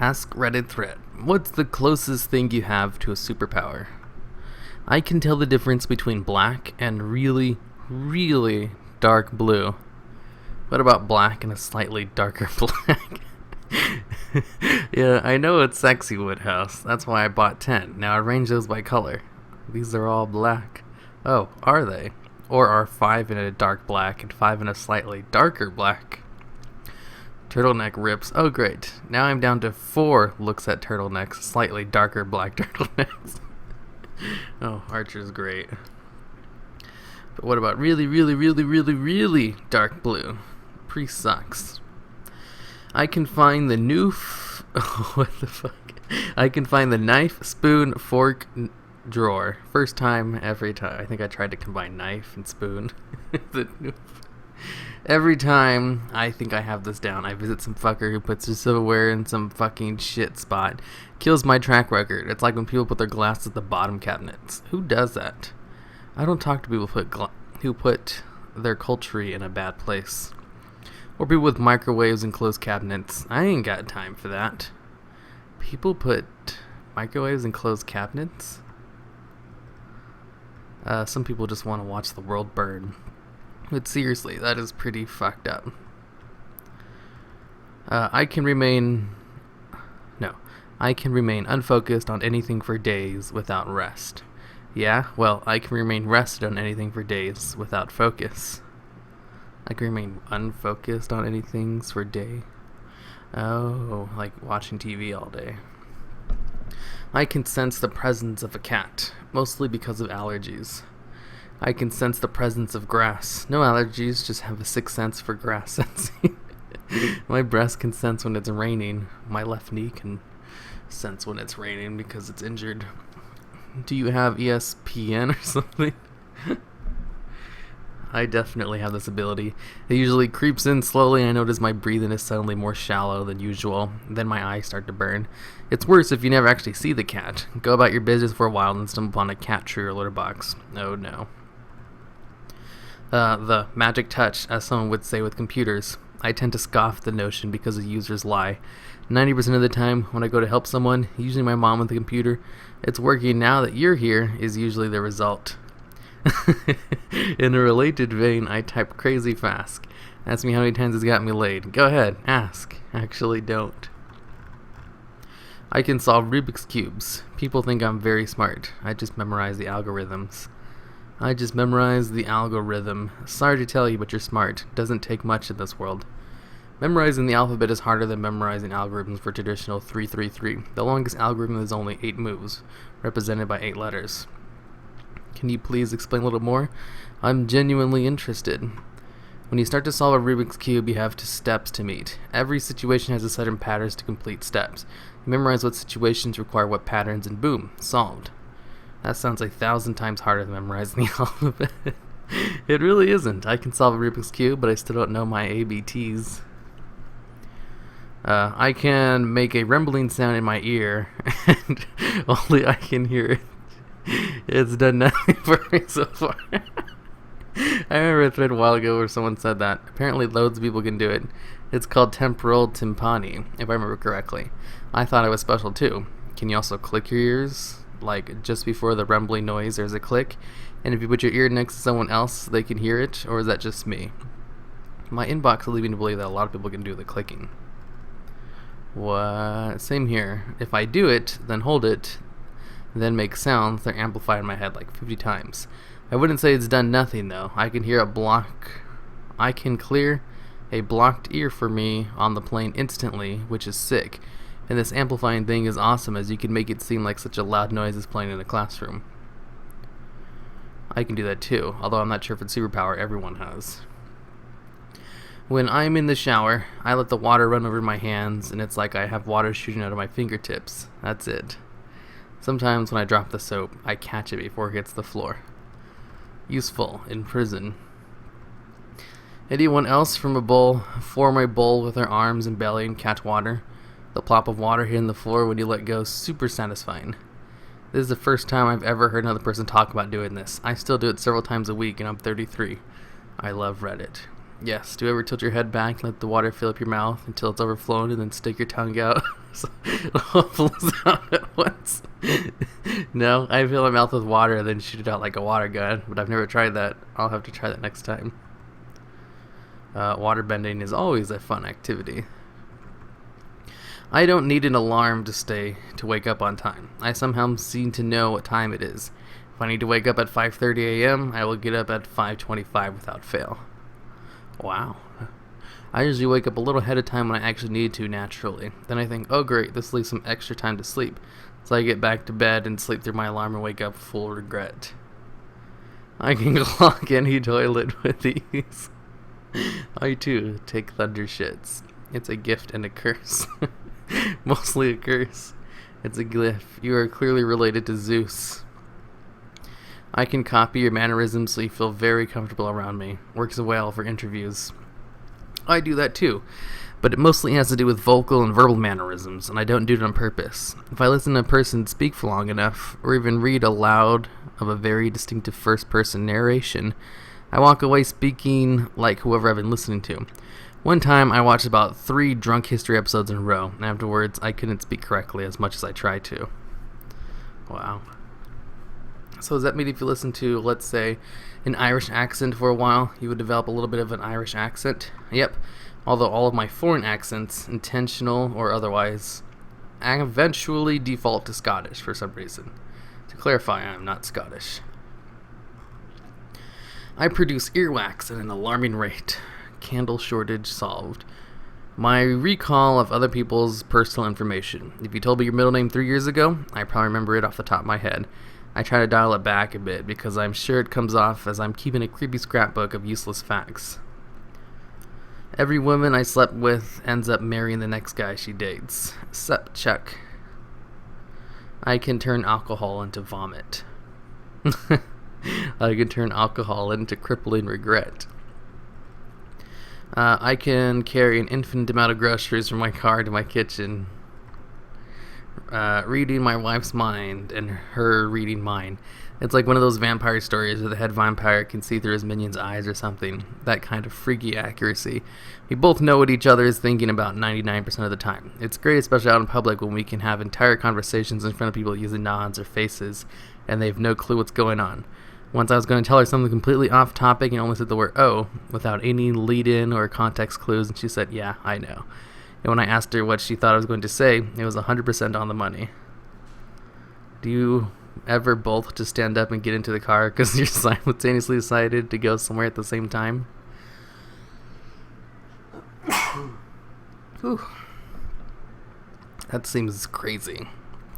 Askreddit thread. What's the closest thing you have to a superpower? I can tell the difference between black and really, really dark blue. What about black and a slightly darker black? Yeah, I know it's sexy, Woodhouse. That's why I bought 10. Now arrange those by color. These are all black. Oh, are they? Or are 5 in a dark black and 5 in a slightly darker black? Turtleneck rips. Oh, great. Now I'm down to 4 looks at turtlenecks, slightly darker black turtlenecks. Oh, Archer's great. But what about really, really, really, really, really dark blue? Priest sucks. I can find the what the fuck? I can find the knife, spoon, fork, drawer. First time, every time. I think I tried to combine knife and spoon. Every time I think I have this down, I visit some fucker who puts their silverware in some fucking shit spot. Kills my track record. It's like when people put their glass at the bottom cabinets. Who does that? I don't talk to people who put their culture in a bad place. Or people with microwaves and closed cabinets. I ain't got time for that. People put microwaves in closed cabinets? Some people just want to watch the world burn. But seriously, that is pretty fucked up. I can remain unfocused on anything for days without rest. Yeah, well, I can remain rested on anything for days without focus. I can remain unfocused on anything for a day. Oh, like watching TV all day. I can sense the presence of a cat, mostly because of allergies. I can sense the presence of grass. No allergies, just have a sixth sense for grass sensing. My breast can sense when it's raining. My left knee can sense when it's raining because it's injured. Do you have ESPN or something? I definitely have this ability. It usually creeps in slowly. I notice my breathing is suddenly more shallow than usual. Then my eyes start to burn. It's worse if you never actually see the cat. Go about your business for a while and stumble upon a cat tree or litter box. Oh no. The magic touch, as someone would say with computers. I tend to scoff at the notion because the users lie. 90% of the time, when I go to help someone, usually my mom with the computer, it's working now that you're here is usually the result. In a related vein, I type crazy fast. Ask me how many times it's got me laid. Go ahead, ask. Actually, don't. I can solve Rubik's Cubes. People think I'm very smart. I just memorize the algorithms. Sorry to tell you, but you're smart. Doesn't take much in this world. Memorizing the alphabet is harder than memorizing algorithms for traditional 333. The longest algorithm is only 8 moves, represented by 8 letters. Can you please explain a little more? I'm genuinely interested. When you start to solve a Rubik's Cube, you have 2 steps to meet. Every situation has a set of patterns to complete steps. You memorize what situations require what patterns, and boom, solved. That sounds 1,000 times harder than memorizing the alphabet. It really isn't. I can solve a Rubik's Cube, but I still don't know my ABTs. I can make a rumbling sound in my ear, and only I can hear it. It's done nothing for me so far. I remember a thread a while ago where someone said that. Apparently loads of people can do it. It's called temporal tympani, if I remember correctly. I thought it was special too. Can you also click your ears? Like, just before the rumbling noise, there's a click. And if you put your ear next to someone else, they can hear it? Or is that just me? My inbox is leading me to believe that a lot of people can do the clicking. What? Same here. If I do it, then hold it, then make sounds, they're amplified in my head like 50 times. I wouldn't say it's done nothing, though. I can clear a blocked ear for me on the plane instantly, which is sick. And this amplifying thing is awesome, as you can make it seem like such a loud noise is playing in a classroom. I can do that too, although I'm not sure if it's superpower everyone has. When I'm in the shower, I let the water run over my hands, and it's like I have water shooting out of my fingertips. That's it. Sometimes when I drop the soap, I catch it before it hits the floor. Useful in prison. Anyone else form a bowl with their arms and belly and catch water? The plop of water hitting the floor when you let go is super satisfying. This is the first time I've ever heard another person talk about doing this. I still do it several times a week, and I'm 33. I love Reddit. Yes. Do you ever tilt your head back and let the water fill up your mouth until it's overflowing and then stick your tongue out so it all flows out at once? No, I fill my mouth with water and then shoot it out like a water gun, but I've never tried that. I'll have to try that next time. Water bending is always a fun activity. I don't need an alarm to wake up on time. I somehow seem to know what time it is. If I need to wake up at 5:30 a.m., I will get up at 5:25 without fail. Wow. I usually wake up a little ahead of time when I actually need to naturally. Then I think, oh great, this leaves some extra time to sleep. So I get back to bed and sleep through my alarm and wake up full regret. I can clock any toilet with ease. I too take thunder shits. It's a gift and a curse. Mostly a curse. It's a glyph. You are clearly related to Zeus. I can copy your mannerisms so you feel very comfortable around me. Works well for interviews. I do that too, but it mostly has to do with vocal and verbal mannerisms, and I don't do it on purpose. If I listen to a person speak for long enough, or even read aloud of a very distinctive first-person narration, I walk away speaking like whoever I've been listening to. One time, I watched about 3 drunk history episodes in a row, and afterwards, I couldn't speak correctly as much as I tried to. Wow. So does that mean if you listen to, let's say, an Irish accent for a while, you would develop a little bit of an Irish accent? Yep. Although all of my foreign accents, intentional or otherwise, I eventually default to Scottish for some reason. To clarify, I'm not Scottish. I produce earwax at an alarming rate. Candle shortage solved. My recall of other people's personal information. If you told me your middle name 3 years ago, I probably remember it off the top of my head. I try to dial it back a bit because I'm sure it comes off as I'm keeping a creepy scrapbook of useless facts. Every woman I slept with ends up marrying the next guy she dates. Sup, Chuck. I can turn alcohol into vomit. I can turn alcohol into crippling regret. I can carry an infinite amount of groceries from my car to my kitchen. Reading my wife's mind and her reading mine. It's like one of those vampire stories where the head vampire can see through his minion's eyes or something. That kind of freaky accuracy. We both know what each other is thinking about 99% of the time. It's great, especially out in public, when we can have entire conversations in front of people using nods or faces, and they have no clue what's going on. Once I was going to tell her something completely off topic and only said the word "oh" without any lead-in or context clues, and she said, "Yeah, I know." And when I asked her what she thought I was going to say, it was 100% on the money. Do you ever both just stand up and get into the car because you're simultaneously decided to go somewhere at the same time? Whew. That seems crazy.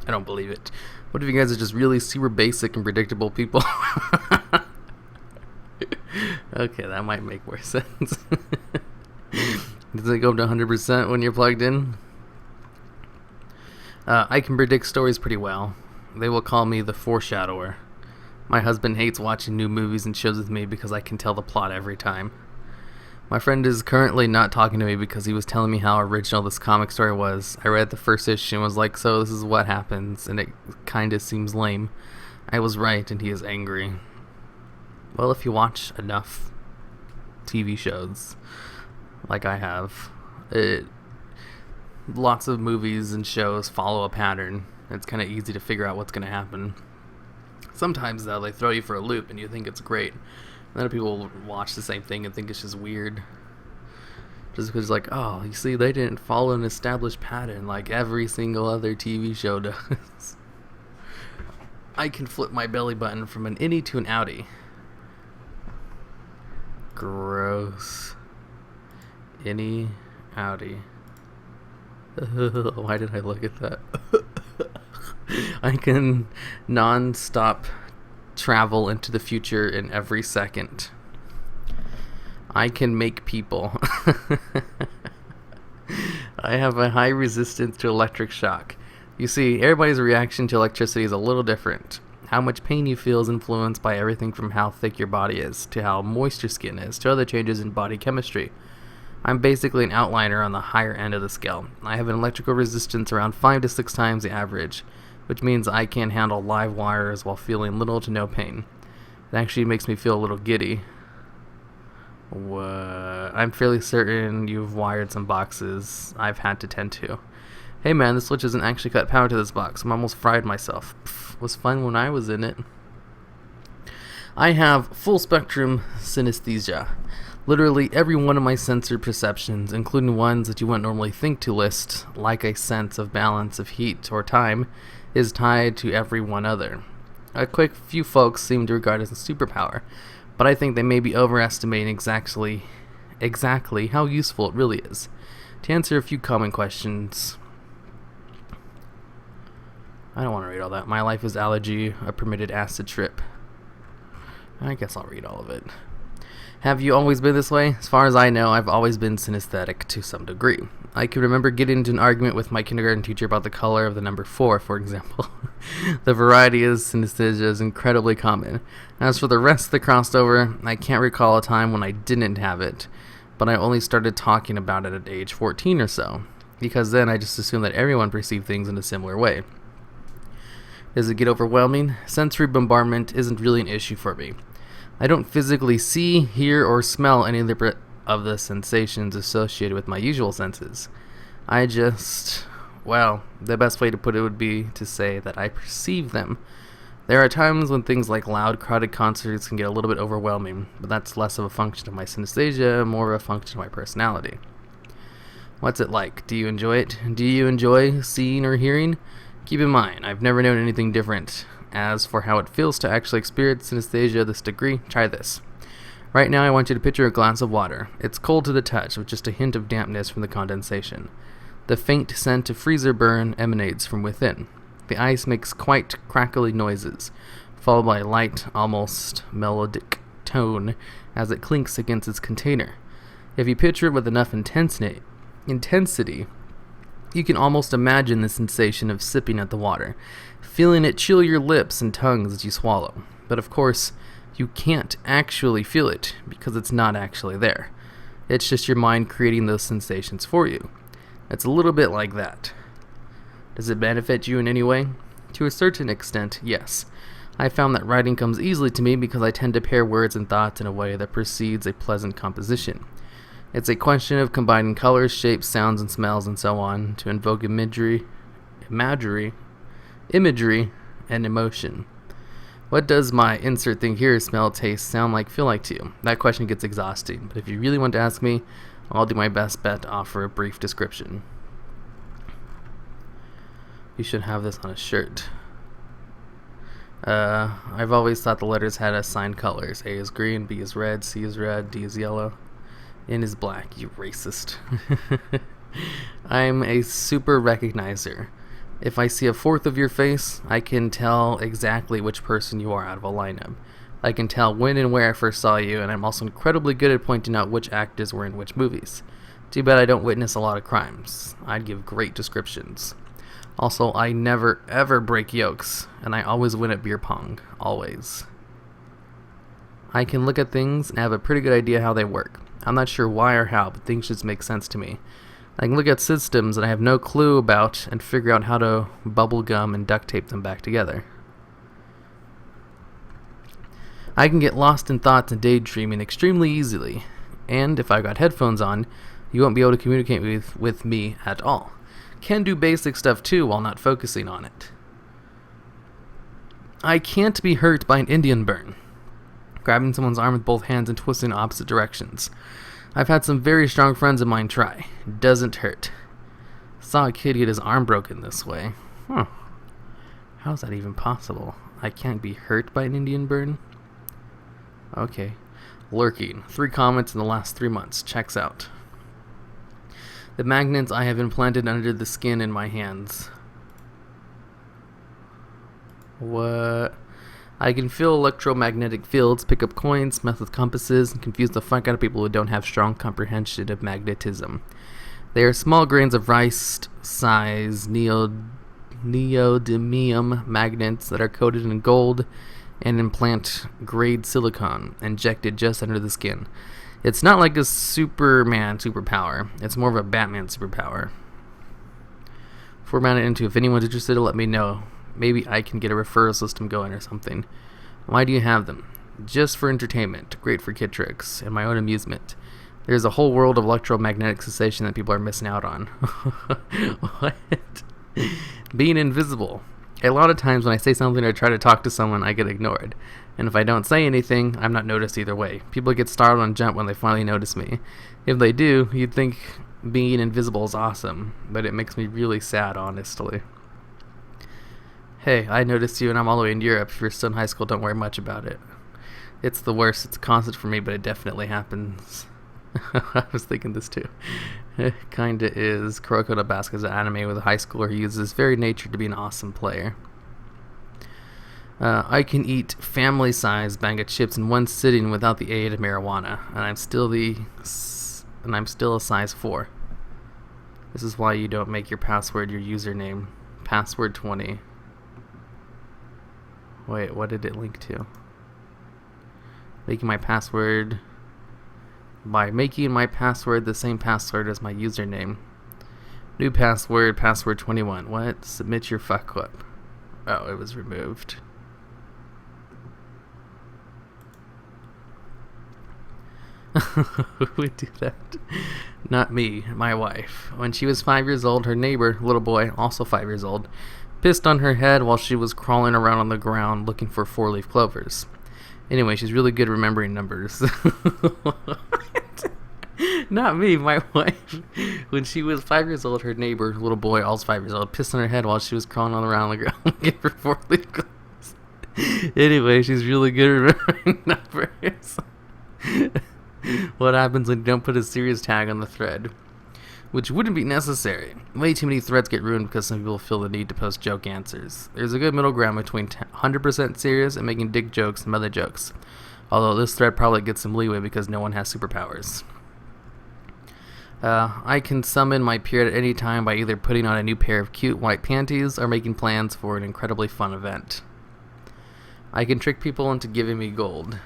I don't believe it. What if you guys are just really super basic and predictable people? Okay, that might make more sense. Does it go up to 100% when you're plugged in? I can predict stories pretty well. They will call me the foreshadower. My husband hates watching new movies and shows with me because I can tell the plot every time. My friend is currently not talking to me because he was telling me how original this comic story was. I read the first issue and was like, so this is what happens, and it kinda seems lame. I was right, and he is angry. Well, if you watch enough TV shows, like I have, lots of movies and shows follow a pattern. It's kind of easy to figure out what's going to happen. Sometimes, though, they throw you for a loop and you think it's great. And then people watch the same thing and think it's just weird. Just because, like, oh, you see, they didn't follow an established pattern like every single other TV show does. I can flip my belly button from an innie to an outie. Gross. Innie, outie. Why did I look at that? I can non-stop travel into the future in every second. I can make people. I have a high resistance to electric shock. You see, everybody's reaction to electricity is a little different. How much pain you feel is influenced by everything from how thick your body is, to how moist your skin is, to other changes in body chemistry. I'm basically an outliner on the higher end of the scale. I have an electrical resistance around 5 to 6 times the average, which means I can handle live wires while feeling little to no pain. It actually makes me feel a little giddy. I'm fairly certain you've wired some boxes I've had to tend to. Hey man, the switch isn't actually cut power to this box. I'm almost fried myself. Pff, was fun when I was in it. I have full spectrum synesthesia. Literally every one of my sensor perceptions, including ones that you wouldn't normally think to list, like a sense of balance of heat or time, is tied to every one other. A quick few folks seem to regard it as a superpower, but I think they may be overestimating exactly how useful it really is. To answer a few common questions, I don't want to read all that. My life is allergy, a permitted acid trip. I guess I'll read all of it. Have you always been this way? As far as I know, I've always been synesthetic to some degree. I can remember getting into an argument with my kindergarten teacher about the color of the number 4, for example. The variety of synesthesia is incredibly common. As for the rest that crossed over, I can't recall a time when I didn't have it, but I only started talking about it at age 14 or so, because then I just assumed that everyone perceived things in a similar way. Does it get overwhelming? Sensory bombardment isn't really an issue for me. I don't physically see, hear, or smell any of the sensations associated with my usual senses. The best way to put it would be to say that I perceive them. There are times when things like loud, crowded concerts can get a little bit overwhelming, but that's less of a function of my synesthesia, more of a function of my personality. What's it like? Do you enjoy it? Do you enjoy seeing or hearing? Keep in mind, I've never known anything different. As for how it feels to actually experience synesthesia this degree, try this. Right now I want you to picture a glass of water. It's cold to the touch with just a hint of dampness from the condensation. The faint scent of freezer burn emanates from within. The ice makes quite crackly noises, followed by a light, almost melodic tone as it clinks against its container. If you picture it with enough intensity, you can almost imagine the sensation of sipping at the water, feeling it chill your lips and tongues as you swallow. But of course, you can't actually feel it because it's not actually there. It's just your mind creating those sensations for you. It's a little bit like that. Does it benefit you in any way? To a certain extent, yes. I found that writing comes easily to me because I tend to pair words and thoughts in a way that precedes a pleasant composition. It's a question of combining colors, shapes, sounds, and smells, and so on, to invoke imagery, and emotion. What does my insert thing here, smell, taste, sound like, feel like to you? That question gets exhausting, but if you really want to ask me, I'll do my best bet to offer a brief description. You should have this on a shirt. I've always thought the letters had assigned colors. A is green, B is red, C is red, D is yellow, N is black. You racist. I'm a super recognizer. If I see a fourth of your face, I can tell exactly which person you are out of a lineup. I can tell when and where I first saw you, and I'm also incredibly good at pointing out which actors were in which movies. Too bad I don't witness a lot of crimes. I'd give great descriptions. Also, I never ever break yolks, and I always win at beer pong. Always. I can look at things and have a pretty good idea how they work. I'm not sure why or how, but things just make sense to me. I can look at systems that I have no clue about and figure out how to bubble gum and duct tape them back together. I can get lost in thoughts and daydreaming extremely easily, and if I got headphones on, you won't be able to communicate with me at all. Can do basic stuff too while not focusing on it. I can't be hurt by an Indian burn. Grabbing someone's arm with both hands and twisting in opposite directions. I've had some very strong friends of mine try. Doesn't hurt. Saw a kid get his arm broken this way. How's that even possible? I can't be hurt by an Indian burn? Okay. Lurking. 3 comments in the last 3 months. Checks out. The magnets I have implanted under the skin in my hands. What? I can feel electromagnetic fields, pick up coins, mess with compasses, and confuse the fuck out of people who don't have strong comprehension of magnetism. They are small grains of rice-size neodymium magnets that are coated in gold and implant-grade silicon, injected just under the skin. It's not like a Superman superpower. It's more of a Batman superpower. Format it into, if anyone's interested, let me know. Maybe I can get a referral system going or something. Why do you have them? just for entertainment, great for kid tricks, and my own amusement. There's a whole world of electromagnetic sensation that people are missing out on. What? Being invisible. A lot of times when I say something or try to talk to someone, I get ignored. And if I don't say anything, I'm not noticed either way. People get startled and jump when they finally notice me. If they do, you'd think being invisible is awesome, but it makes me really sad, honestly. Hey, I noticed you and I'm all the way in Europe. If you're still in high school, don't worry much about it. It's the worst. It's constant for me, but it definitely happens. I was thinking this too. It kinda is. Kuroko no Basket is an anime with a high schooler who uses his very nature to be an awesome player. I can eat family-sized bag of chips in one sitting without the aid of marijuana, and I'm still a size 4. This is why you don't make your password your username. Password 20. Wait, what did it link to? By making my password the same password as my username. New password, password 21. What? Submit your fuck up. Oh, it was removed. Who would do that? Not me, my wife. When she was 5 years old, her neighbor, little boy, also 5 years old, pissed on her head while she was crawling around on the ground looking for 4-leaf clovers. Anyway, she's really good at remembering numbers. Not me, my wife. When she was 5 years old, her neighbor, little boy, also 5 years old, pissed on her head while she was crawling around on the ground looking for 4-leaf clovers. Anyway, she's really good at remembering numbers. What happens when you don't put a serious tag on the thread? Which wouldn't be necessary. Way too many threads get ruined because some people feel the need to post joke answers. There's a good middle ground between 100% serious and making dick jokes and mother jokes. Although this thread probably gets some leeway because no one has superpowers. I can summon my period at any time by either putting on a new pair of cute white panties or making plans for an incredibly fun event. I can trick people into giving me gold.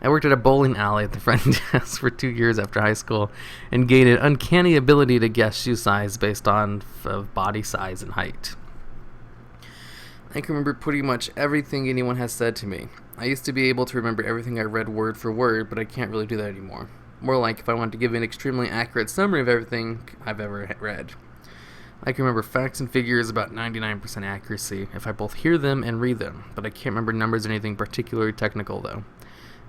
I worked at a bowling alley at the front desk for 2 years after high school and gained an uncanny ability to guess shoe size based on body size and height. I can remember pretty much everything anyone has said to me. I used to be able to remember everything I read word for word, but I can't really do that anymore. More like if I wanted to give an extremely accurate summary of everything I've ever read. I can remember facts and figures about 99% accuracy if I both hear them and read them, but I can't remember numbers or anything particularly technical though.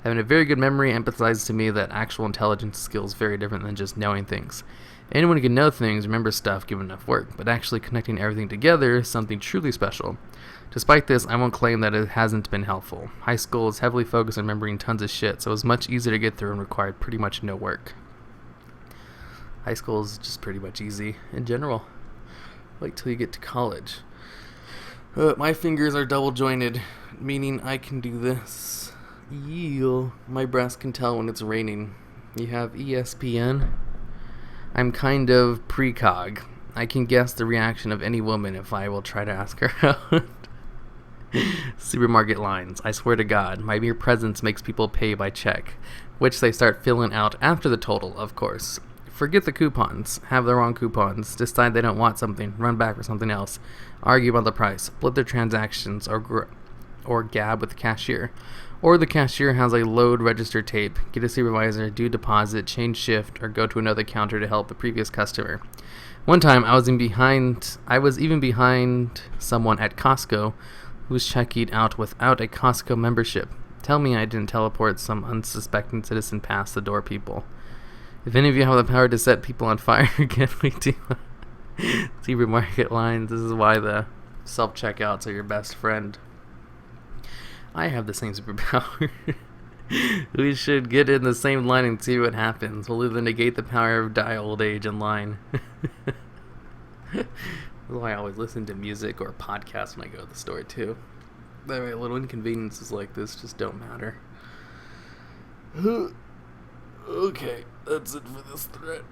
Having a very good memory emphasizes to me that actual intelligence skill is very different than just knowing things. Anyone can know things, remember stuff, given enough work, but actually connecting everything together is something truly special. Despite this, I won't claim that it hasn't been helpful. High school is heavily focused on remembering tons of shit, so it was much easier to get through and required pretty much no work. High school is just pretty much easy in general. Wait till you get to college. My fingers are double jointed, meaning I can do this. Ew, my breast can tell when it's raining. You have ESPN? I'm kind of precog. I can guess the reaction of any woman if I will try to ask her out. Supermarket lines. I swear to God, my mere presence makes people pay by check, which they start filling out after the total, of course. Forget the coupons. Have the wrong coupons. Decide they don't want something. Run back for something else. Argue about the price. Split their transactions or gab with the cashier. Or the cashier has a load register tape, get a supervisor, do deposit, change shift, or go to another counter to help the previous customer. One time, I was even behind someone at Costco who was checking out without a Costco membership. Tell me I didn't teleport some unsuspecting citizen past the door people. If any of you have the power to set people on fire, can we do supermarket lines? This is why the self-checkouts are your best friend. I have the same superpower. We should get in the same line and see what happens. We'll either negate the power of die old age in line. That's why I always listen to music or podcasts when I go to the store too. That way little inconveniences like this just don't matter. Okay, that's it for this thread.